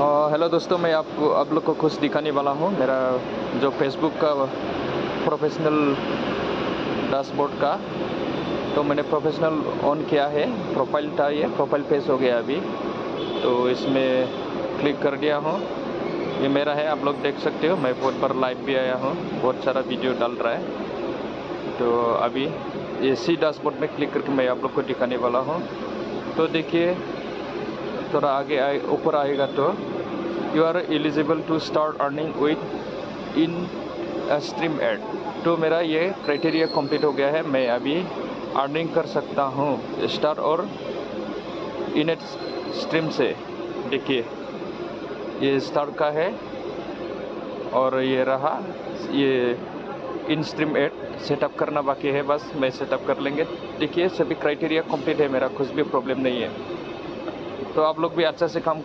Hello दोस्तों, मैं आपको आप लोग को कुछ दिखाने वाला हूँ। मेरा जो फेसबुक का प्रोफेशनल डैशबोर्ड का, तो मैंने प्रोफेशनल ऑन किया है। प्रोफाइल था, ये प्रोफाइल पेज हो गया अभी। तो इसमें क्लिक कर दिया हूँ। ये मेरा है, आप लोग देख सकते हो। मैं बहुत बार लाइव भी आया हूँ, बहुत सारा वीडियो डाल रहा है। तो अभी ये सी डैशबोर्ड में क्लिक करके मैं आप लोग को दिखाने वाला हूँ। तो देखिए, थोड़ा आगे ऊपर आएगा तो you are eligible to start earning with instream ad. तो मेरा ये क्राइटेरिया कंप्लीट हो गया है। मैं अभी अर्निंग कर सकता हूँ स्टार और इन स्ट्रीम से। देखिए, ये स्टार का है और ये रहा, ये इन स्ट्रीम एड सेटअप करना बाकी है, बस मैं सेटअप कर लेंगे। देखिए, सभी क्राइटेरिया कंप्लीट है मेरा, कुछ भी प्रॉब्लम नहीं है। तो आप लोग भी अच्छा से काम